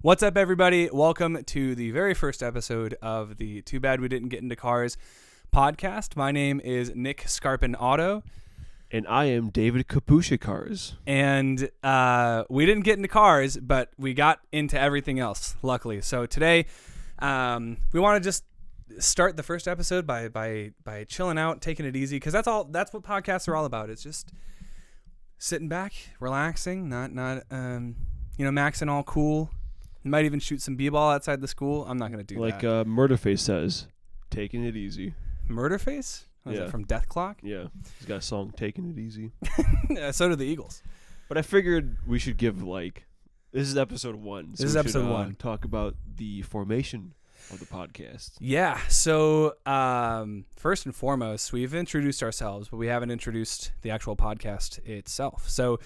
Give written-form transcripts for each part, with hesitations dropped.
What's up, everybody? Welcome to the very first episode of the Too Bad We Didn't Get Into Cars podcast. My name is Nick Scarpin Auto. And I am David Kapushikars. And we didn't get into cars, but we got into everything else, luckily. So today, we want to just start the first episode by chilling out, taking it easy, because that's what podcasts are all about. It's just sitting back, relaxing, not maxing all cool. You might even shoot some b-ball outside the school. I'm not going to do that. Like Murderface says, taking it easy. Murderface? Was that from Death Clock? Yeah. He's got a song, Taking It Easy. So do the Eagles. But I figured we should give, this is episode 1. So this is episode 1. Talk about the formation of the podcast. Yeah. So first and foremost, we've introduced ourselves, but we haven't introduced the actual podcast itself. So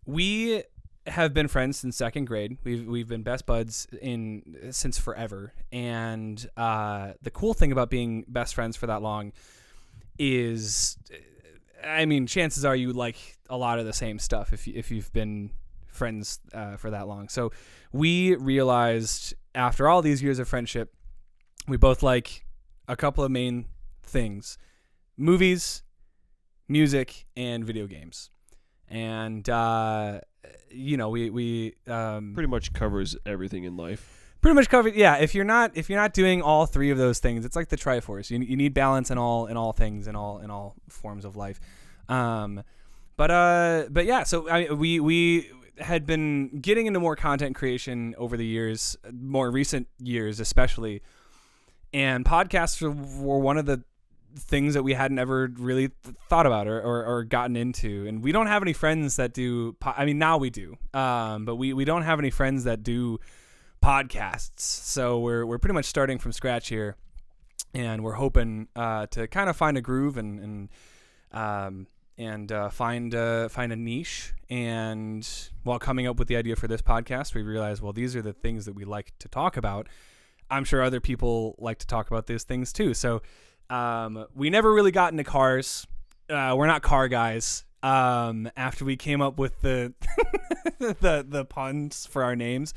we have been friends since second grade. We've been best buds since forever. And the cool thing about being best friends for that long is, chances are you like a lot of the same stuff if you've been friends for that long. So we realized after all these years of friendship, we both like a couple of main things: movies, music, and video games. And we pretty much covers everything in life. Pretty much covered. Yeah. If you're not doing all three of those things, it's like the Triforce. You need balance in all things, in all forms of life. But yeah. So we had been getting into more content creation over the years, more recent years especially, and podcasts were one of the things that we hadn't ever really thought about or gotten into. And we don't have any friends that do now we do, but we don't have any friends that do podcasts, so we're pretty much starting from scratch here, and we're hoping to kind of find a groove and find a niche. And while coming up with the idea for this podcast, we realized, well, these are the things that we like to talk about. I'm sure other people like to talk about these things too. So we never really got into cars. We're not car guys. After we came up with the the puns for our names,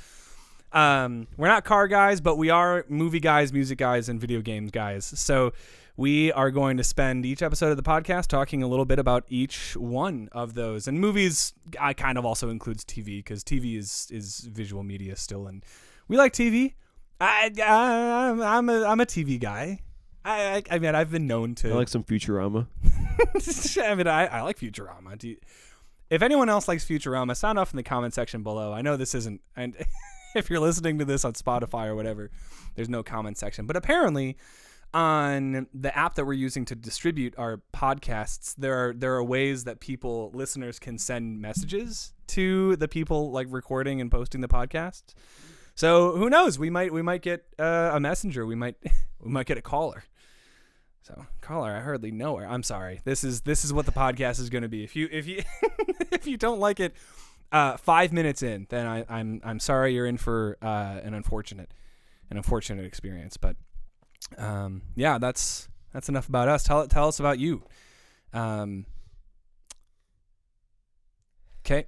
we're not car guys, but we are movie guys, music guys, and video games guys. So we are going to spend each episode of the podcast talking a little bit about each one of those. And movies, I kind of also includes TV, because TV is visual media still, and we like TV. I'm a TV guy. I've been known to. I like some Futurama. I like Futurama. If anyone else likes Futurama, sound off in the comment section below. I know this isn't, and if you're listening to this on Spotify or whatever, there's no comment section. But apparently, on the app that we're using to distribute our podcasts, there are ways that listeners can send messages to the people like recording and posting the podcast. So who knows? We might get a messenger. We might get a caller. So caller, I hardly know her. I'm sorry. This is what the podcast is going to be. If you if you don't like it 5 minutes in, then I'm sorry. You're in for an unfortunate experience. But yeah, that's enough about us. Tell us about you. Okay.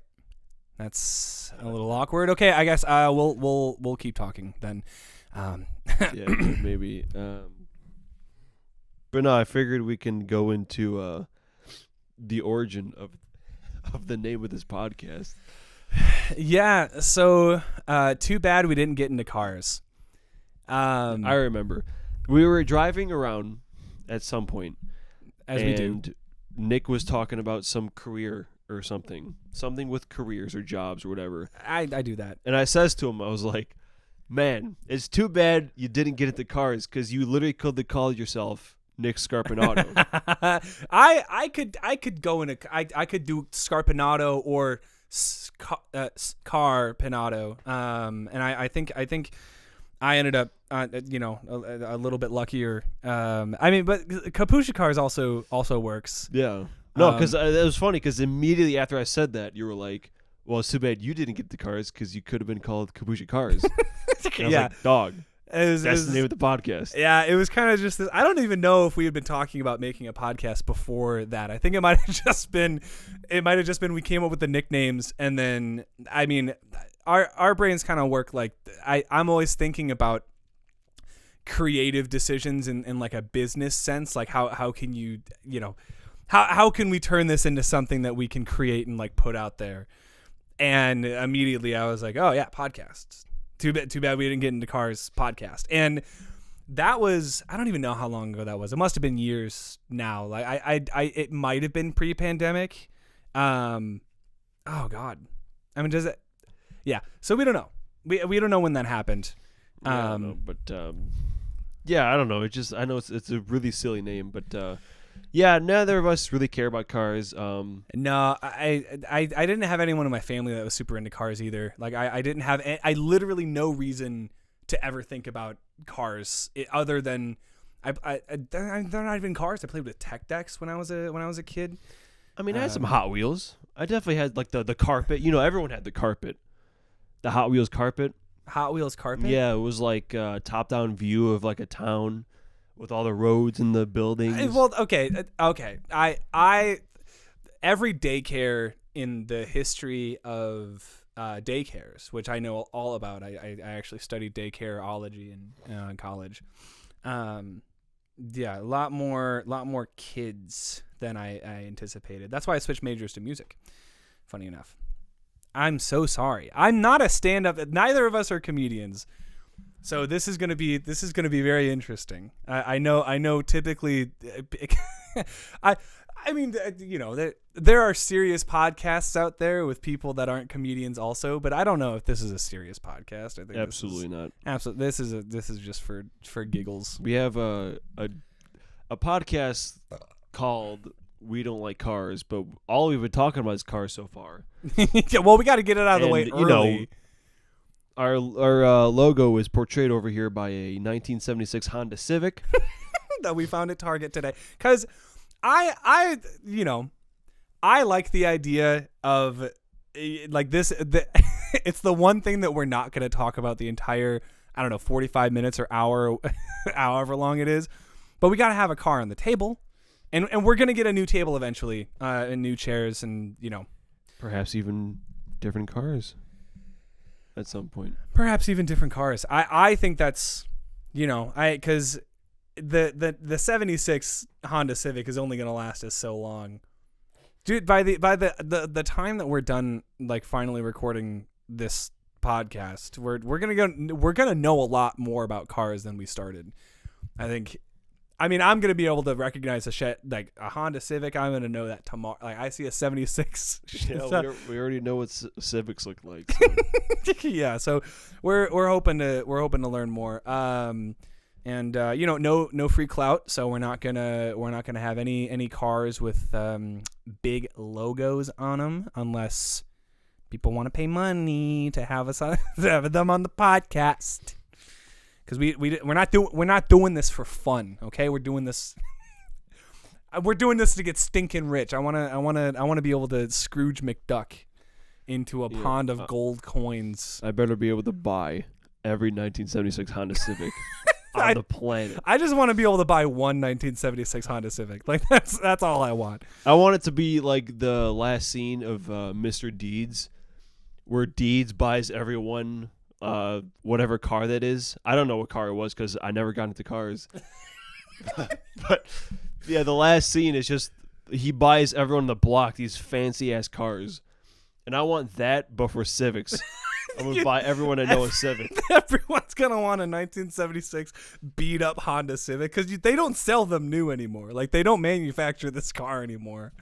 That's a little awkward. Okay, I guess we'll keep talking then. Yeah, maybe. But no, I figured we can go into the origin of the name of this podcast. Yeah. So, too bad we didn't get into cars. I remember we were driving around at some point, as we do. Nick was talking about some career or something with careers or jobs or whatever. I do that. And I says to him, I was like, man, it's too bad you didn't get into cars, because you literally could have called yourself Nick Scarpinato. I could go in I could do Scarpinato or Carpinato. And I think I ended up a little bit luckier. But Kapushikars also works. Yeah. No, because it was funny, because immediately after I said that, you were like, well, it's too bad you didn't get the cars, because you could have been called Kapushikars. I was like, dog. That's the name of the podcast. Yeah, it was kind of just this. I don't even know if we had been talking about making a podcast before that. I think it might have just been we came up with the nicknames, and then our brains kind of work like I'm always thinking about creative decisions in like a business sense, like how can you know how can we turn this into something that we can create and like put out there. And immediately I was like, oh yeah, podcasts. Too bad we didn't get into Cars podcast. And that was, I don't even know how long ago that was. It must have been years now. Like it might have been pre-pandemic. Oh God. I mean, does it? Yeah. So we don't know. We don't know when that happened. Yeah, I don't know, but yeah, I don't know. I know it's a really silly name, but yeah, neither of us really care about cars. No, I didn't have anyone in my family that was super into cars either. Like I didn't have. I literally no reason to ever think about cars other than they're not even cars. I played with tech decks when I was a kid. I mean, I had some Hot Wheels. I definitely had like the carpet. You know, everyone had the carpet, the Hot Wheels carpet. Hot Wheels carpet. Yeah, it was like a top-down view of like a town with all the roads and the buildings. Well, okay. I every daycare in the history of daycares, which I know all about. I actually studied daycareology in college. Yeah, a lot more kids than I anticipated. That's why I switched majors to music. Funny enough. I'm so sorry. I'm not a stand-up. Neither of us are comedians. So this is gonna be very interesting. I know. Typically, I mean, you know, there are serious podcasts out there with people that aren't comedians also, but I don't know if this is a serious podcast. I think absolutely not. Absolutely, this is just for giggles. We have a podcast called We Don't Like Cars, but all we've been talking about is cars so far. Yeah, well, we got to get it out of the way early. You know, our logo is portrayed over here by a 1976 Honda Civic that we found at Target today. Because I like the idea of like this. It's the one thing that we're not going to talk about the entire, 45 minutes or hour, however long it is. But we got to have a car on the table. And we're going to get a new table eventually, and new chairs and, perhaps even different cars at some point. Perhaps even different cars. I think that's, because the 76 Honda Civic is only going to last us so long. Dude, by the time that we're done, like finally recording this podcast, we're going to know a lot more about cars than we started. I'm going to be able to recognize a Honda Civic. I'm going to know that tomorrow. Like I see a 76. Yeah, we already know what Civics look like. So. Yeah, so we're hoping to learn more. No free clout, so we're not gonna have any cars with big logos on them unless people want to pay money to have us to have them on the podcast. Because we're not doing this for fun, okay? We're doing this to get stinking rich. I wanna be able to Scrooge McDuck into a pond of gold coins. I better be able to buy every 1976 Honda Civic on the planet. I just want to be able to buy one 1976 Honda Civic. Like that's all I want. I want it to be like the last scene of Mr. Deeds, where Deeds buys everyone. Whatever car that is. I don't know what car it was because I never got into cars. But yeah, the last scene is just he buys everyone on the block these fancy ass cars, and I want that, but for Civics. I'm gonna buy everyone I know a Civic. Everyone's gonna want a 1976 beat up Honda Civic because they don't sell them new anymore. Like they don't manufacture this car anymore.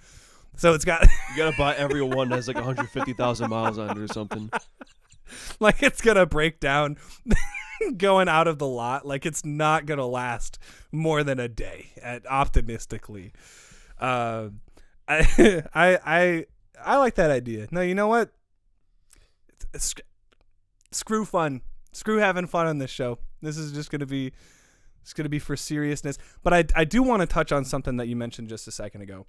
So it's got you gotta buy everyone that has like 150,000 miles on it or something. Like it's gonna break down going out of the lot. Like it's not gonna last more than a day. Optimistically, I like that idea. No, you know what? Screw fun. Screw having fun on this show. This is just gonna be. It's gonna be for seriousness. But I do want to touch on something that you mentioned just a second ago.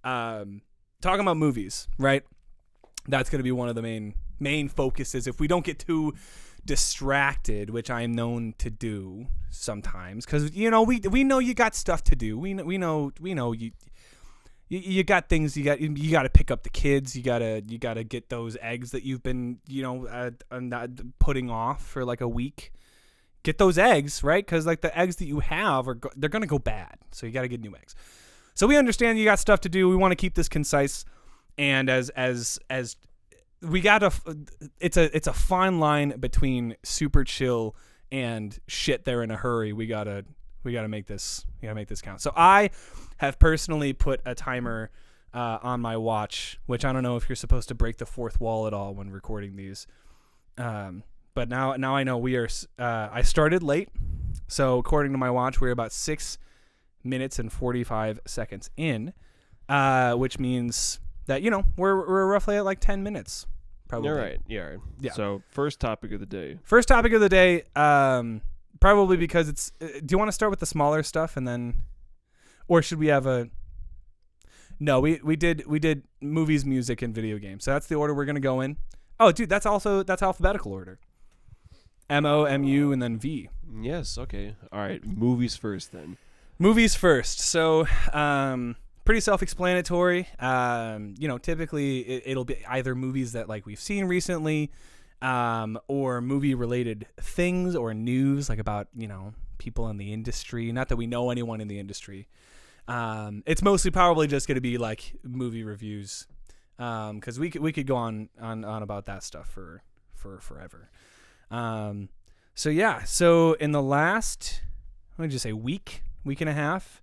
Talking about movies, right? That's gonna be one of the main focuses if we don't get too distracted, which I'm known to do sometimes, because we know you got stuff to do. We know you you got things you got to pick up the kids. You gotta get those eggs that you've been not putting off for like a week. Get those eggs, right? Because like the eggs that you have they're gonna go bad, so you got to get new eggs. So we understand you got stuff to do. We want to keep this concise, and as we got it's a fine line between super chill and shit. They're in a hurry. We gotta make this count. So I have personally put a timer on my watch, which I don't know if you're supposed to break the fourth wall at all when recording these. But now I know we are. I started late, so according to my watch, we're about 6 minutes and 45 seconds in, which means that we're roughly at like 10 minutes. Probably. You're right. Yeah. So first topic of the day. Probably because it's. Do you want to start with the smaller stuff and then, or should we have a? No, we did movies, music, and video games. So that's the order we're gonna go in. Oh, dude, that's alphabetical order. MOMU and then V. Yes. Okay. All right. Movies first then. Movies first. So, pretty self-explanatory. Typically it'll be either movies that like we've seen recently, or movie-related things or news like about people in the industry. Not that we know anyone in the industry. It's mostly probably just going to be like movie reviews, because we could go on about that stuff for forever. So in the last, let me just say week and a half,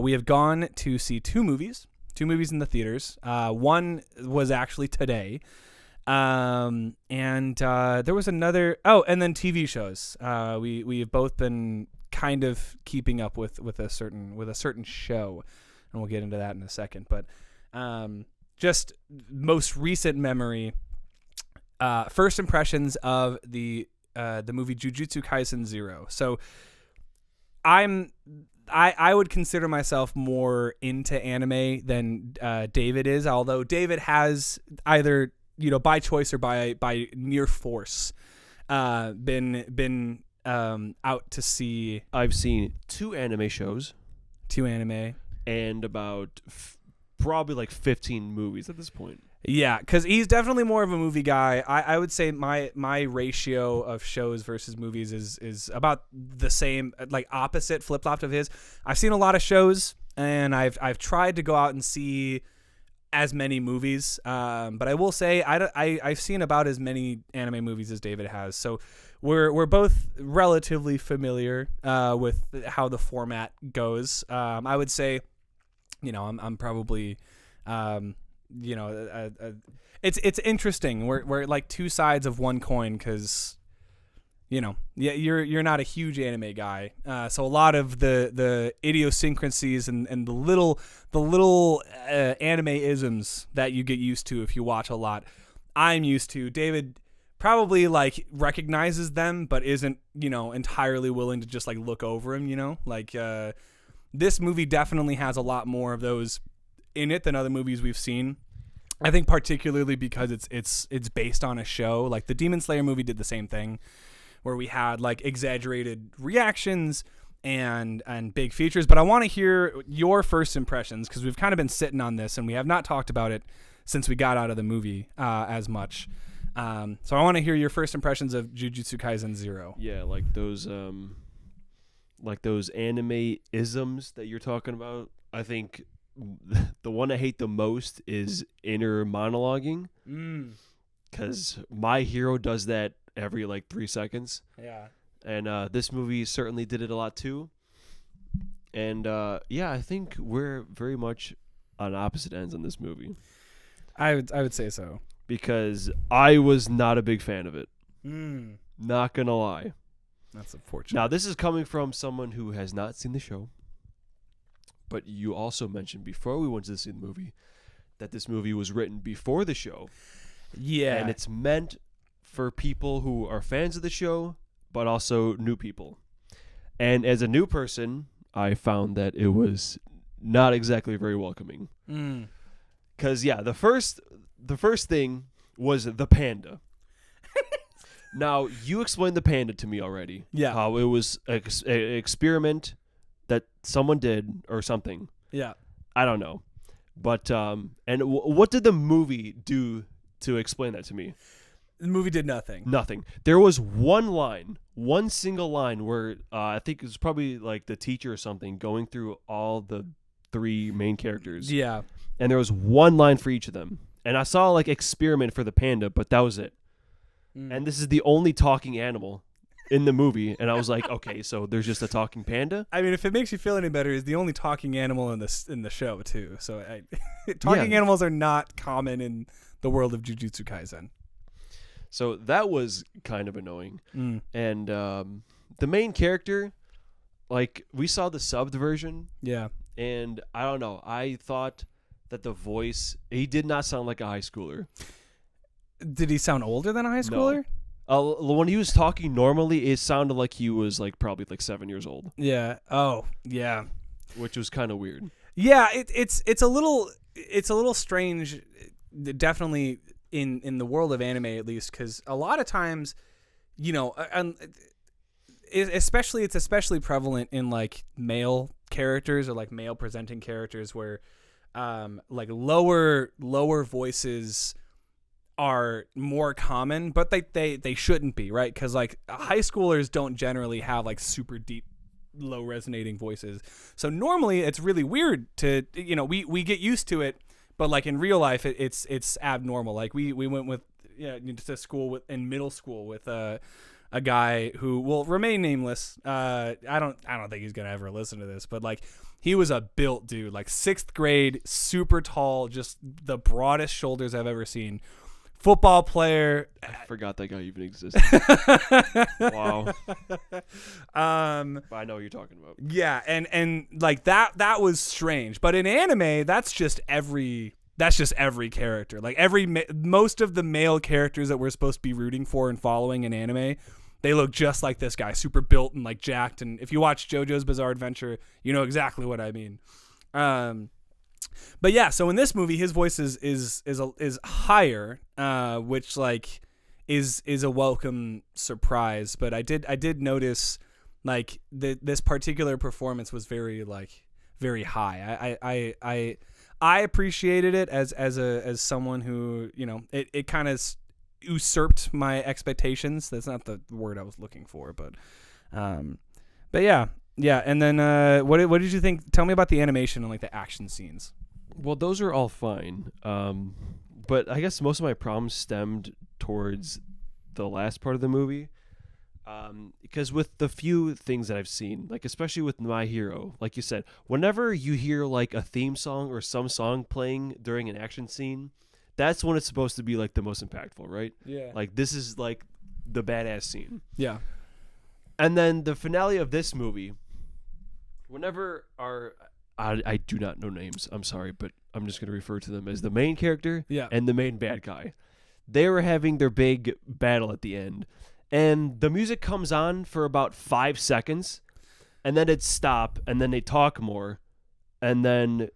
we have gone to see two movies in the theaters. One was actually today. And there was another, and then TV shows. We've both been kind of keeping up with a certain show, and we'll get into that in a second. But, just most recent memory, first impressions of the movie Jujutsu Kaisen 0. So I would consider myself more into anime than David is, although David has either by choice or by near force been out to see. I've seen 2 anime shows. 2 anime. And about probably like 15 movies at this point. Yeah, because he's definitely more of a movie guy. I would say my ratio of shows versus movies is about the same, like opposite, flip-flopped of his. I've seen a lot of shows, and I've tried to go out and see as many movies, but I will say I've seen about as many anime movies as David has. So we're both relatively familiar with how the format goes. I would say, I'm probably. It's interesting. We're like two sides of one coin because, you're not a huge anime guy. So a lot of the idiosyncrasies and the little anime isms that you get used to if you watch a lot, I'm used to. David probably like recognizes them, but isn't entirely willing to just like look over them. This movie definitely has a lot more of those in it than other movies we've seen. I think particularly because it's based on a show. Like the Demon Slayer movie did the same thing, where we had like exaggerated reactions and big features. But I want to hear your first impressions, because we've kind of been sitting on this and we have not talked about it since we got out of the movie as much. So I want to hear your first impressions of Jujutsu Kaisen 0. Yeah, like those anime isms that you're talking about. I think the one I hate the most is inner monologuing, because my hero does that every like 3 seconds. Yeah, and this movie certainly did it a lot too. And I think we're very much on opposite ends on this movie. I would say so, because I was not a big fan of it. Not gonna lie. That's unfortunate. Now this is coming from someone who has not seen the show. But you also mentioned before we went to see the movie that this movie was written before the show. Yeah. And it's meant for people who are fans of the show, but also new people. And as a new person, I found that it was not exactly very welcoming. Because, the first thing was the panda. Now, you explained the panda to me already. Yeah. How it was an experiment that someone did or something. Yeah. I don't know. But and what did the movie do to explain that to me? The movie did nothing. Nothing. There was one single line where I think it was probably like the teacher or something going through all the 3 main characters. Yeah. And there was one line for each of them. And I saw like experiment for the panda, but that was it. And this is the only talking animal in the movie. And I was like, okay, so there's just a talking panda? I mean, if it makes you feel any better, is the only talking animal in the show too. So talking animals are not common in the world of Jujutsu Kaisen. So that was kind of annoying. And the main character, like we saw the subbed version. Yeah. And I don't know. I thought that the voice, he did not sound like a high schooler. Did he sound older than a high schooler? No. When he was talking normally, it sounded like he was like probably like 7 years old. Yeah. Oh, yeah. Which was kind of weird. Yeah, it's a little strange, definitely in the world of anime at least, because a lot of times, you know, it's especially prevalent in like male characters or like male presenting characters where like lower voices are more common, but they shouldn't be, right? Because like high schoolers don't generally have like super deep low resonating voices, so normally it's really weird to, you know, we get used to it, but like in real life it's abnormal. Like we went with to school in middle school with a guy who will remain nameless. I don't think he's gonna ever listen to this, but like he was a built dude, like 6th grade, super tall, just the broadest shoulders I've ever seen. Football player. I forgot that guy even existed. Wow. But I know what you're talking about. Yeah, and like that was strange. But in anime, that's just every character. Like most of the male characters that we're supposed to be rooting for and following in anime, they look just like this guy, super built and like jacked. And if you watch JoJo's Bizarre Adventure, you know exactly what I mean. But yeah, so in this movie, his voice is higher, which like is a welcome surprise. But I did notice like this particular performance was very high. I appreciated it as someone who, you know, it kind of usurped my expectations. That's not the word I was looking for, but yeah. And then what did you think? Tell me about the animation and like the action scenes. Well, those are all fine. But I guess most of my problems stemmed towards the last part of the movie. Because with the few things that I've seen, like especially with My Hero, like you said, whenever you hear like a theme song or some song playing during an action scene, that's when it's supposed to be like the most impactful, right? Yeah. Like this is like the badass scene. Yeah. And then the finale of this movie, whenever I do not know names, I'm sorry, but I'm just going to refer to them as the main character and the main bad guy. They were having their big battle at the end. And the music comes on for about 5 seconds, and then it stops, and then they talk more. And then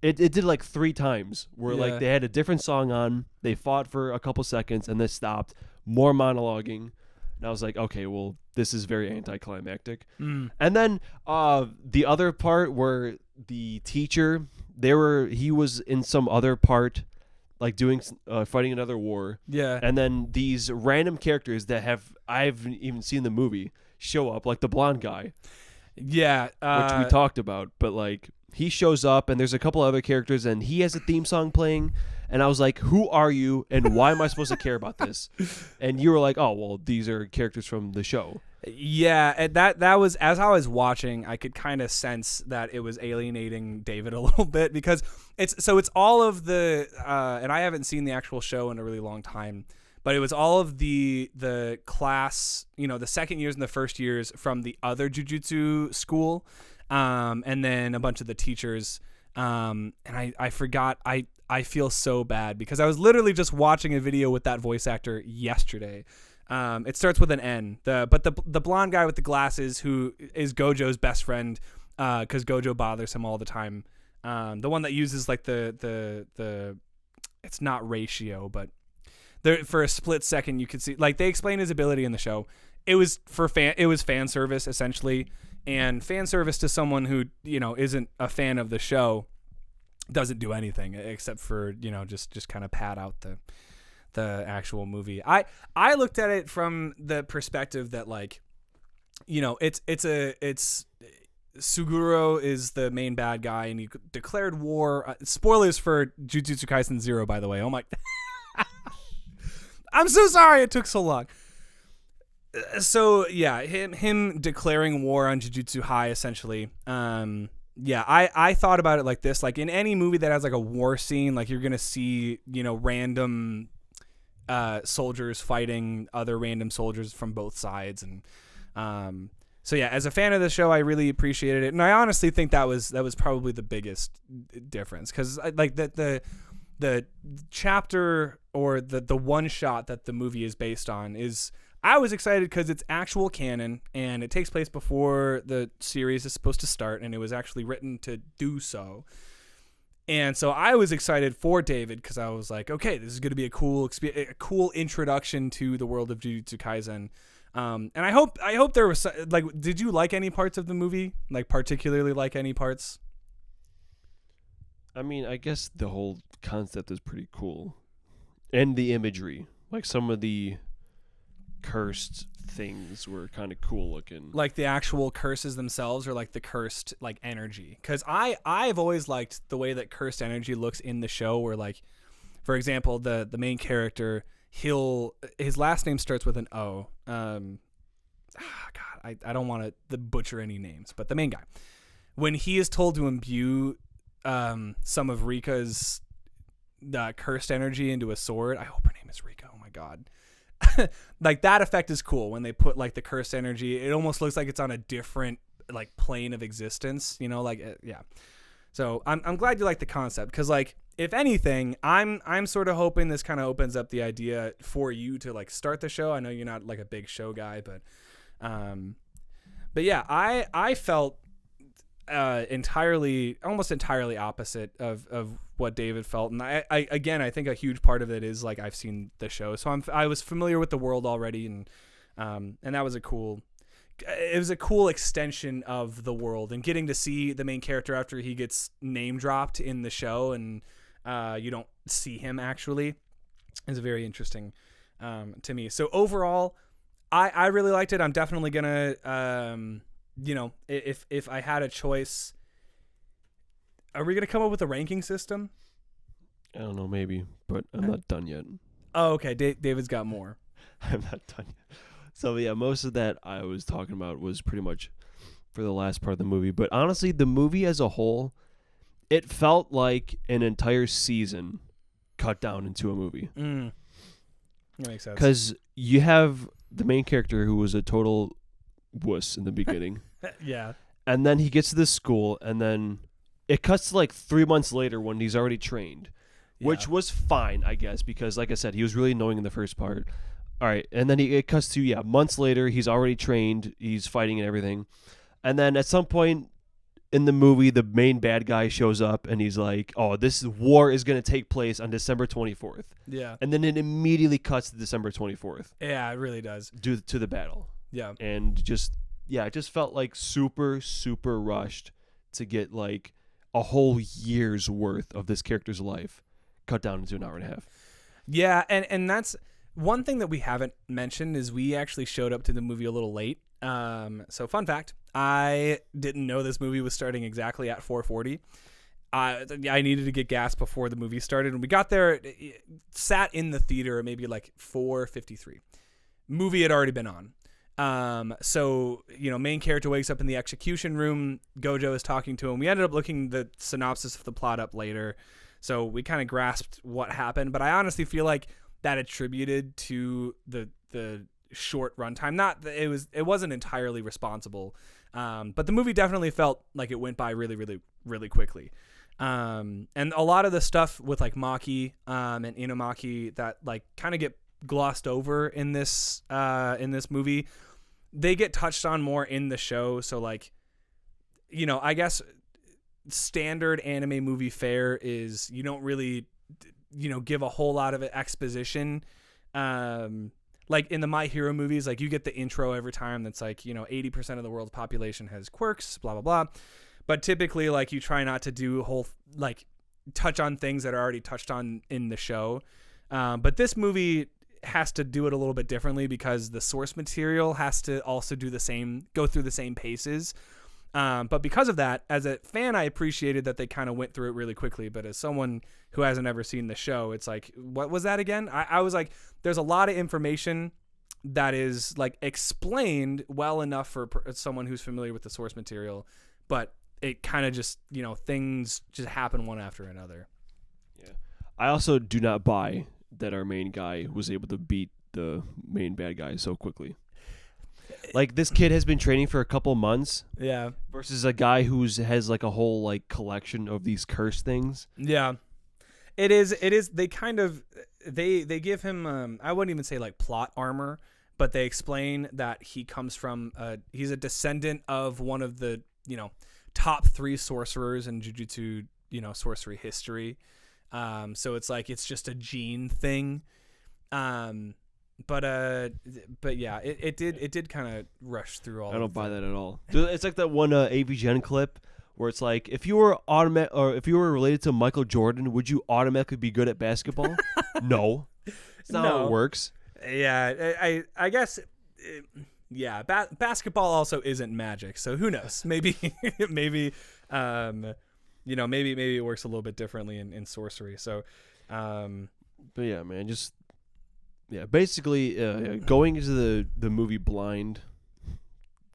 it did like 3 times where like they had a different song on, they fought for a couple seconds, and then stopped, more monologuing. And I was like, okay, well, this is very anticlimactic. And then the other part where the teacher, he was in some other part, like doing fighting another war. Yeah. And then these random characters that I haven't even seen the movie show up, like the blonde guy. Yeah. Which we talked about, but like he shows up and there's a couple other characters and he has a theme song playing. And I was like, who are you and why am I supposed to care about this? And you were like, oh, well, these are characters from the show. Yeah, and that was, as I was watching, I could kind of sense that it was alienating David a little bit because it's all of the, and I haven't seen the actual show in a really long time, but it was all of the class, you know, the second years and the first years from the other Jujutsu school, and then a bunch of the teachers, and I forgot, I feel so bad because I was literally just watching a video with that voice actor yesterday. It starts with an N. But the blonde guy with the glasses who is Gojo's best friend, because Gojo bothers him all the time. The one that uses like the it's not ratio, but for a split second you could see, like, they explain his ability in the show. It was fan service essentially, and fan service to someone who, you know, isn't a fan of the show doesn't do anything except for, just kind of pad out the actual movie. I looked at it from the perspective that, like, it's Suguro is the main bad guy, and he declared war. Spoilers for Jujutsu Kaisen 0, by the way. Oh my. I'm so sorry it took so long. So yeah, him declaring war on Jujutsu High, essentially. Yeah, I thought about it like this. Like, in any movie that has like a war scene, like, you're gonna see, random soldiers fighting other random soldiers from both sides, and so yeah, as a fan of the show, I really appreciated it, and I honestly think that was probably the biggest difference, because like the chapter or the one shot that the movie is based on is, I was excited because it's actual canon and it takes place before the series is supposed to start, and it was actually written to do so. And so I was excited for David because I was like, okay, this is going to be a cool introduction to the world of Jujutsu Kaisen. And I hope there was, like, did you like any parts of the movie? Like, particularly like any parts? I mean, I guess the whole concept is pretty cool. And the imagery. Like, some of the cursed things were kind of cool looking. Like the actual curses themselves, or like the cursed, like, energy? Because I've always liked the way that cursed energy looks in the show, where, like, for example, the main character, his last name starts with an O. God, I don't want to butcher any names, but the main guy, when he is told to imbue some of Rika's cursed energy into a sword, I hope her name is Rika. Oh my God. Like, that effect is cool when they put, like, the cursed energy. It almost looks like it's on a different, like, plane of existence, yeah. So I'm glad you like the concept, because, like, if anything, I'm sort of hoping this kind of opens up the idea for you to, like, start the show. I know you're not, like, a big show guy, but yeah, I felt almost entirely opposite of what David felt, and I again, I think a huge part of it is, like, I've seen the show, so I was familiar with the world already, and that was a cool extension of the world, and getting to see the main character after he gets name dropped in the show, and you don't see him actually, is very interesting to me. So overall, I really liked it. I'm definitely gonna if I had a choice, are we gonna come up with a ranking system? I don't know, maybe, but I'm not done yet. Oh, okay. David's got more. I'm not done yet. So yeah, most of that I was talking about was pretty much for the last part of the movie. But honestly, the movie as a whole, it felt like an entire season cut down into a movie. That makes sense. Because you have the main character who was a total wuss in the beginning. Yeah. And then he gets to this school, and then it cuts to like 3 months later when he's already trained, which was fine, I guess, because, like I said, he was really annoying in the first part. All right, and then it cuts to, months later, he's already trained, he's fighting and everything. And then at some point in the movie, the main bad guy shows up, and he's like, oh, this war is going to take place on December 24th. Yeah. And then it immediately cuts to December 24th. Yeah, it really does. Due to the battle. Yeah. And it just felt like super, super rushed to get, like, a whole year's worth of this character's life cut down into an hour and a half. Yeah, and that's one thing that we haven't mentioned is we actually showed up to the movie a little late. So fun fact, I didn't know this movie was starting exactly at 4:40. I needed to get gas before the movie started, and we got there, it sat in the theater at maybe like 4:53. Movie had already been on. So, main character wakes up in the execution room. Gojo is talking to him. We ended up looking the synopsis of the plot up later, so we kind of grasped what happened. But I honestly feel like that attributed to the short runtime. Not that it wasn't entirely responsible, but the movie definitely felt like it went by really, really, really quickly. And a lot of the stuff with, like, Maki and Inumaki that, like, kind of get glossed over in this movie, they get touched on more in the show. So, like, I guess standard anime movie fare is you don't really give a whole lot of exposition. Like in the My Hero movies, like, you get the intro every time that's like, 80% of the world's population has quirks, blah blah blah. But typically, like, you try not to do whole, like, touch on things that are already touched on in the show. But this movie has to do it a little bit differently because the source material has to also go through the same paces. But because of that, as a fan, I appreciated that they kind of went through it really quickly. But as someone who hasn't ever seen the show, it's like, what was that again? I was like, there's a lot of information that is like explained well enough for someone who's familiar with the source material, but it kind of just, things just happen one after another. Yeah. I also do not buy that our main guy was able to beat the main bad guy so quickly. Like, this kid has been training for a couple months. Yeah. Versus a guy has like a whole like collection of these curse things. Yeah. It is. They kind of, they give him, I wouldn't even say like plot armor, but they explain that he comes from, he's a descendant of one of the, top 3 sorcerers in Jujutsu, sorcery history. So it's like, it's just a gene thing. But yeah, it did kind of rush through all. I don't buy that at all. It's like that one AVGen clip where it's like, if you were related to Michael Jordan, would you automatically be good at basketball? No, it's not how it works. Yeah, I guess. Yeah, basketball also isn't magic, so who knows? Maybe maybe it works a little bit differently in sorcery. So, but yeah, man, just. Yeah, basically, going into the movie blind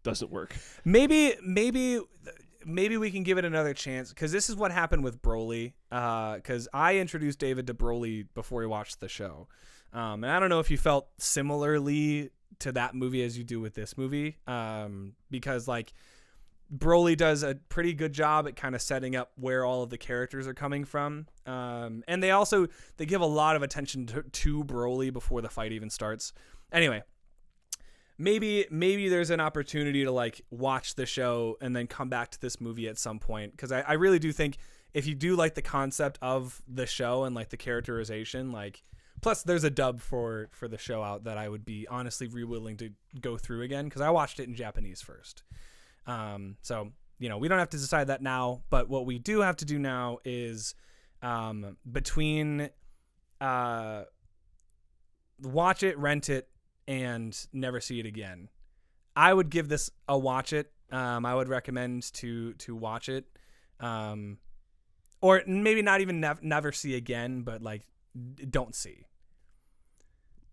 doesn't work. Maybe we can give it another chance, because this is what happened with Broly. Because I introduced David to Broly before he watched the show, and I don't know if you felt similarly to that movie as you do with this movie. Because like Broly does a pretty good job at kind of setting up where all of the characters are coming from. And they give a lot of attention to Broly before the fight even starts. Anyway, maybe there's an opportunity to like watch the show and then come back to this movie at some point. Because I really do think if you do like the concept of the show and like the characterization, like, plus there's a dub for the show out that I would be honestly willing to go through again, because I watched it in Japanese first. So, we don't have to decide that now, but what we do have to do now is, between, watch it, rent it, and never see it again. I would give this a watch it. I would recommend to watch it. Or maybe not even never see again, but like, don't see.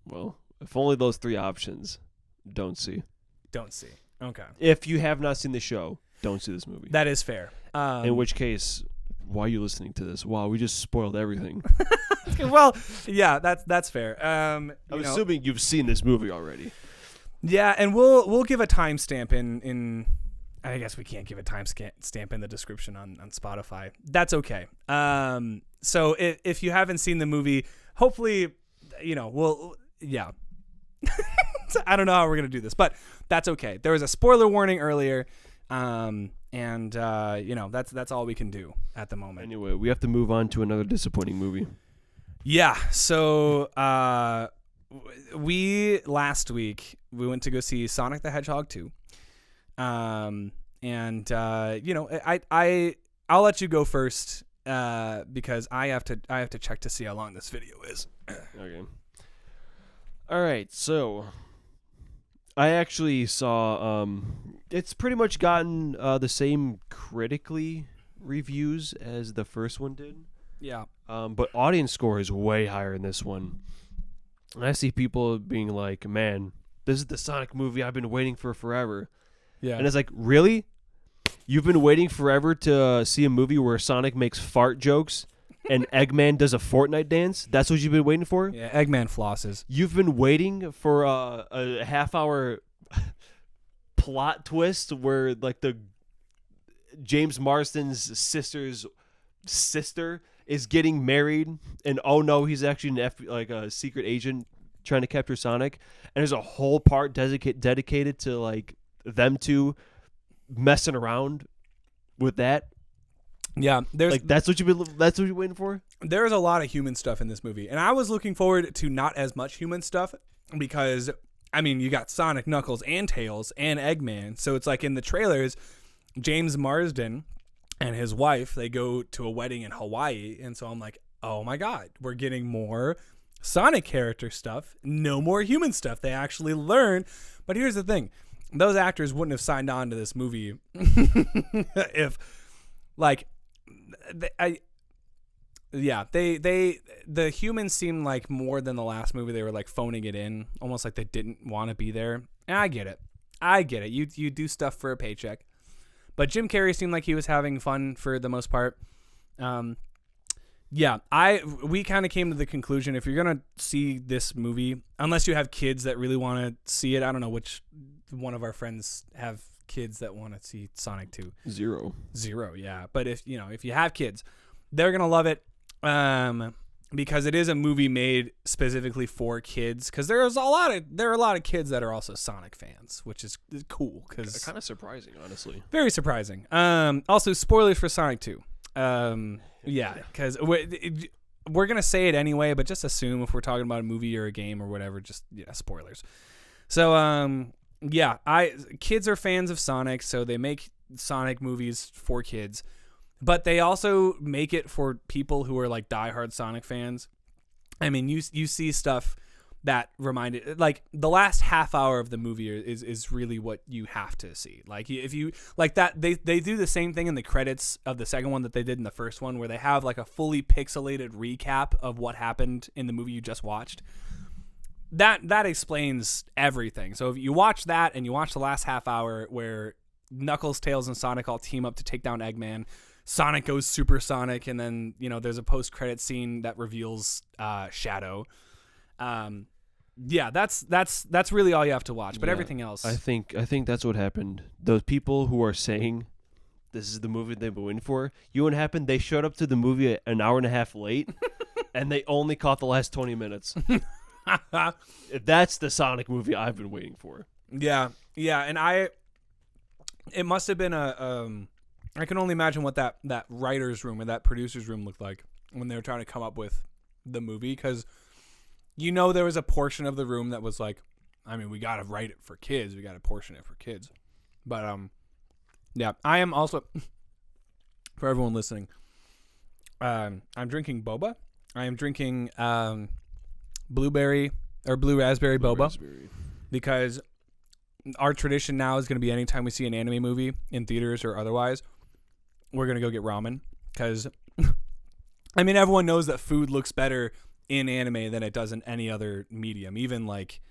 Well, if only those 3 options, don't see. Don't see. Okay. If you have not seen the show, don't see this movie. That is fair. In which case, why are you listening to this? Wow, we just spoiled everything. Well, yeah, that's fair. I'm assuming you've seen this movie already. Yeah, and we'll give a timestamp in. I guess we can't give a timestamp in the description on Spotify. That's okay. So if you haven't seen the movie, hopefully, yeah. I don't know how we're gonna do this, but that's okay. There was a spoiler warning earlier, and that's all we can do at the moment. Anyway, we have to move on to another disappointing movie. Yeah. So last week we went to go see Sonic the Hedgehog 2. I'll let you go first because I have to check to see how long this video is. Okay. All right, so I actually saw it's pretty much gotten the same critically reviews as the first one did. Yeah. But audience score is way higher in this one. And I see people being like, "Man, this is the Sonic movie I've been waiting for forever." Yeah. And it's like, "Really? You've been waiting forever to see a movie where Sonic makes fart jokes and Eggman does a Fortnite dance? That's what you've been waiting for?" Yeah, Eggman flosses. You've been waiting for a half-hour plot twist where like the James Marsden's sister's sister is getting married, and oh no, he's actually a secret agent trying to capture Sonic, and there's a whole part dedicated to like them two messing around with that. Yeah, there's like that's what you're waiting for. There's a lot of human stuff in this movie, and I was looking forward to not as much human stuff because I mean you got Sonic, Knuckles, and Tails, and Eggman. So it's like in the trailers, James Marsden and his wife, they go to a wedding in Hawaii. And so I'm like, oh my God, we're getting more Sonic character stuff, no more human stuff. They actually learn. But here's the thing. Those actors wouldn't have signed on to this movie if, like, the humans seemed like more than the last movie. They were like phoning it in, almost like they didn't want to be there. And I get it. You do stuff for a paycheck. But Jim Carrey seemed like he was having fun for the most part. We kind of came to the conclusion, if you're going to see this movie, unless you have kids that really want to see it, I don't know which one of our friends have kids that want to see Sonic 2. Zero, yeah. But if you have kids, they're going to love it. Because it is a movie made specifically for kids, because there are a lot of kids that are also Sonic fans, which is cool. Because kind of surprising, honestly. Very surprising. Also, spoilers for Sonic 2. Because we're gonna say it anyway, but just assume if we're talking about a movie or a game or whatever, spoilers. So kids are fans of Sonic, so they make Sonic movies for kids. But they also make it for people who are like diehard Sonic fans. I mean, you see stuff that reminded, like, the last half hour of the movie is really what you have to see. Like, if you like that, they do the same thing in the credits of the second one that they did in the first one, where they have like a fully pixelated recap of what happened in the movie you just watched. That explains everything. So if you watch that and you watch the last half hour where Knuckles, Tails, and Sonic all team up to take down Eggman, Sonic goes supersonic, and then there's a post-credit scene that reveals Shadow. That's really all you have to watch. But everything else, I think that's what happened. Those people who are saying this is the movie they've been waiting for, you know what happened? They showed up to the movie an hour and a half late, and they only caught the last 20 minutes. That's the Sonic movie I've been waiting for. Yeah, and it must have been I can only imagine what that writer's room or that producer's room looked like when they were trying to come up with the movie, because there was a portion of the room that was like, I mean, we got to write it for kids. We got to portion it for kids. But, I am also, for everyone listening, I'm drinking boba. I am drinking blueberry or blue raspberry boba. Because our tradition now is going to be anytime we see an anime movie in theaters or otherwise, we're going to go get ramen. Because, I mean, everyone knows that food looks better in anime than it does in any other medium, even like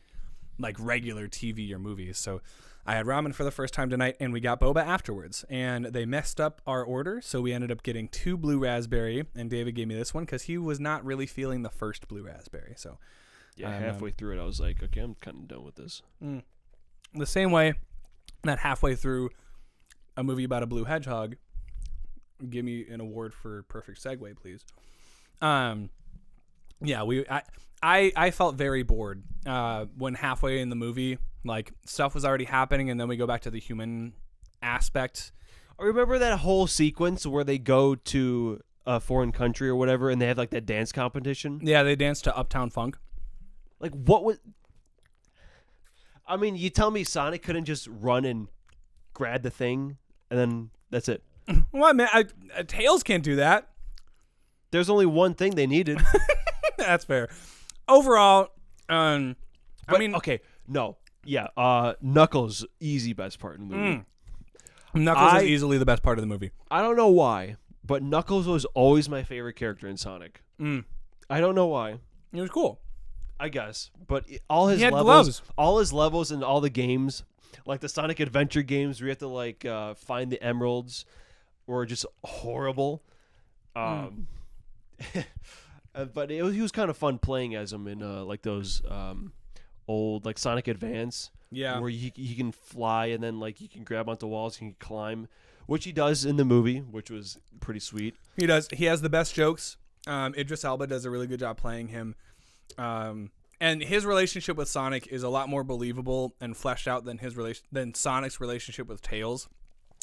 regular TV or movies. So I had ramen for the first time tonight, and we got boba afterwards. And they messed up our order, so we ended up getting 2 blue raspberry, and David gave me this one because he was not really feeling the first blue raspberry. So halfway through it, I was like, okay, I'm kind of done with this. The same way that halfway through a movie about a blue hedgehog, give me an award for perfect segue, please. I felt very bored when halfway in the movie, like, stuff was already happening, and then we go back to the human aspect. I remember that whole sequence where they go to a foreign country or whatever, and they have like that dance competition. Yeah, they danced to Uptown Funk. Like, what was? I mean, you tell me Sonic couldn't just run and grab the thing, and then that's it. What, man? Tails can't do that. There's only one thing they needed. That's fair. Overall, Knuckles, easy best part in the movie. Knuckles is easily the best part of the movie. I don't know why, but Knuckles was always my favorite character in Sonic. I don't know why. It was cool, I guess, but all his levels in all the games, like the Sonic Adventure games, where you have to like find the emeralds, were just horrible. But he was kind of fun playing as him in like those old like Sonic Advance, where he can fly and then like he can grab onto walls, he can climb, which he does in the movie, which was pretty sweet. He does. He has the best jokes. Idris Elba does a really good job playing him. And his relationship with Sonic is a lot more believable and fleshed out than Sonic's relationship with Tails,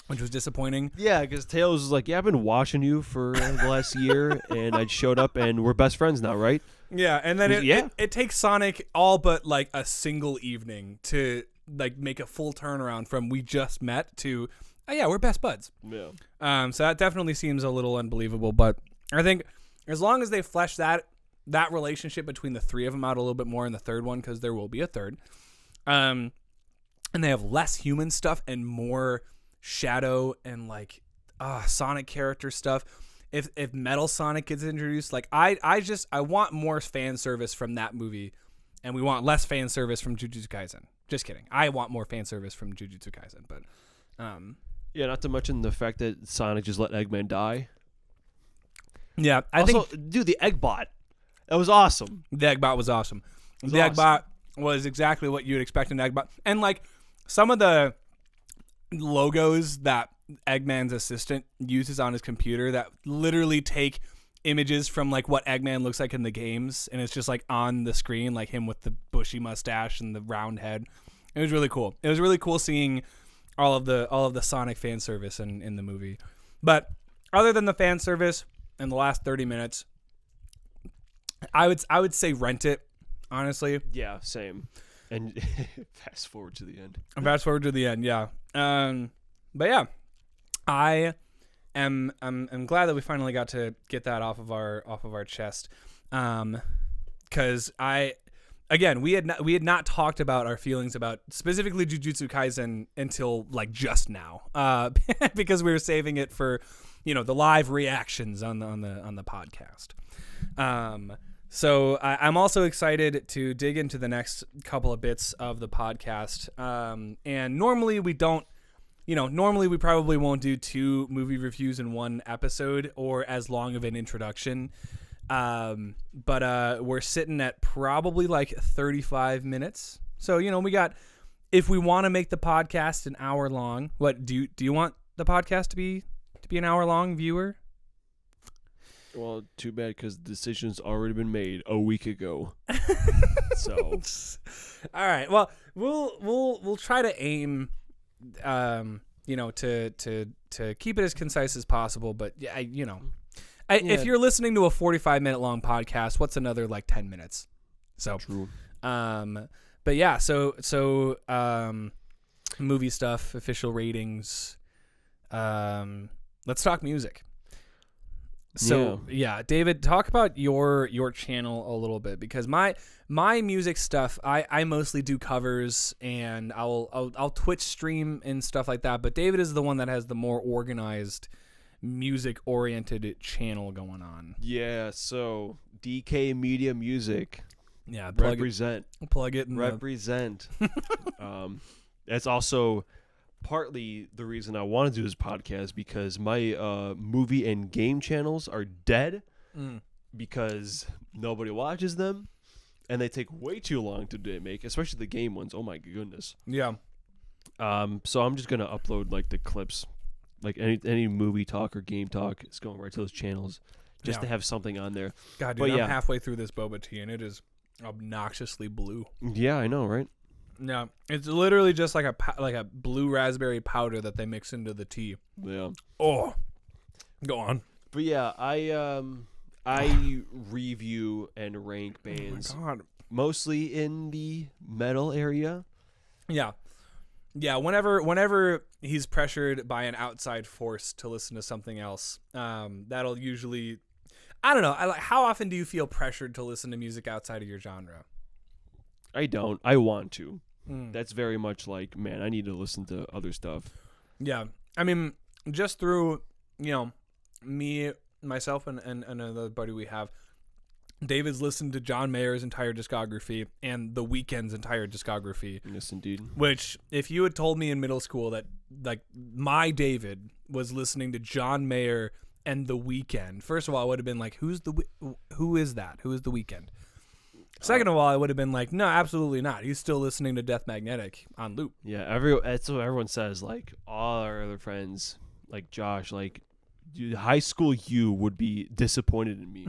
which was disappointing. Yeah, because Tails was like, I've been watching you for the last year, and I showed up, and we're best friends now, right? Yeah, and then it takes Sonic all but like a single evening to like make a full turnaround from we just met to oh yeah, we're best buds. Yeah. So that definitely seems a little unbelievable, but I think as long as they flesh that relationship between the three of them out a little bit more in the third one, because there will be a third, and they have less human stuff and more Shadow and like Sonic character stuff. If Metal Sonic gets introduced, like I want more fan service from that movie, and we want less fan service from Jujutsu Kaisen. Just kidding. I want more fan service from Jujutsu Kaisen, but yeah, not to mention the fact that Sonic just let Eggman die. Yeah, Dude, the Eggbot, that was awesome. The Eggbot was awesome. Eggbot was exactly what you'd expect an Eggbot, and like some of the logos that Eggman's assistant uses on his computer that literally take images from like what Eggman looks like in the games, and it's just like on the screen, like him with the bushy mustache and the round head. It was really cool. It was really cool seeing all of the Sonic fan service in the movie. But other than the fan service in the last 30 minutes, I would say rent it, honestly. Yeah, same. And fast forward to the end. Yeah. But yeah, I'm glad that we finally got to get that off of our chest. Because we had not talked about our feelings about specifically Jujutsu Kaisen until like just now. Because we were saving it for, the live reactions on the podcast. So I'm also excited to dig into the next couple of bits of the podcast. And normally we don't, normally we probably won't do 2 movie reviews in one episode or as long of an introduction. But we're sitting at probably like 35 minutes. So, we got, if we want to make the podcast an hour long, what do you want the podcast to be an hour long, viewer? Well, too bad, because the decision's already been made a week ago. So, all right. Well, we'll try to aim, to keep it as concise as possible. But yeah, if you're listening to a 45-minute long podcast, what's another like 10 minutes? So true. But yeah, so movie stuff, official ratings. Let's talk music. So yeah, David, talk about your channel a little bit, because my music stuff, I mostly do covers, and I'll Twitch stream and stuff like that. But David is the one that has the more organized music oriented channel going on. Yeah, so DK Media Music. Yeah, plug it. Represent. That's also partly the reason I want to do this podcast, because my movie and game channels are dead because nobody watches them, and they take way too long to make, especially the game ones. Oh my goodness. Yeah. So I'm just gonna upload like the clips, like any movie talk or game talk. It's going right to those channels just to have something on there. God, dude, I'm halfway through this boba tea, and it is obnoxiously blue. Yeah, I know, right? No, it's literally just like a blue raspberry powder that they mix into the tea. Yeah. Oh, go on. But yeah, I review and rank bands mostly in the metal area. Yeah. Yeah, whenever he's pressured by an outside force to listen to something else, that'll usually, I don't know. How often do you feel pressured to listen to music outside of your genre? I don't. I want to. That's very much like, man, I need to listen to other stuff. Yeah. I mean, just through, me, myself, and another buddy we have, David's listened to John Mayer's entire discography and The Weeknd's entire discography. Yes, indeed. Which, if you had told me in middle school that, like, my David was listening to John Mayer and The Weeknd, first of all, I would have been like, who is that? Who is The Weeknd? Second of all, I would have been like, no, absolutely not. He's still listening to Death Magnetic on loop. Yeah, that's what everyone says. Like, all our other friends, like Josh, like, high school you would be disappointed in me.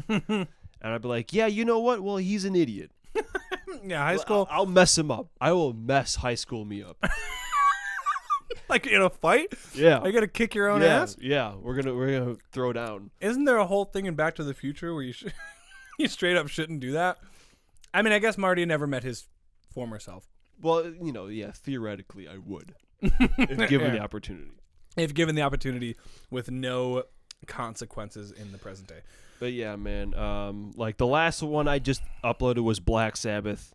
And I'd be like, yeah, you know what? Well, he's an idiot. Yeah, high school. I'll mess him up. I will mess high school me up. Like in a fight? Yeah. Are you gonna kick your own ass? Yeah, we're gonna throw down. Isn't there a whole thing in Back to the Future where you straight up shouldn't do that? I mean, I guess Marty never met his former self. Well, yeah, theoretically I would, if given the opportunity. if given the opportunity with no consequences in the present day. But yeah, man, like the last one I just uploaded was Black Sabbath,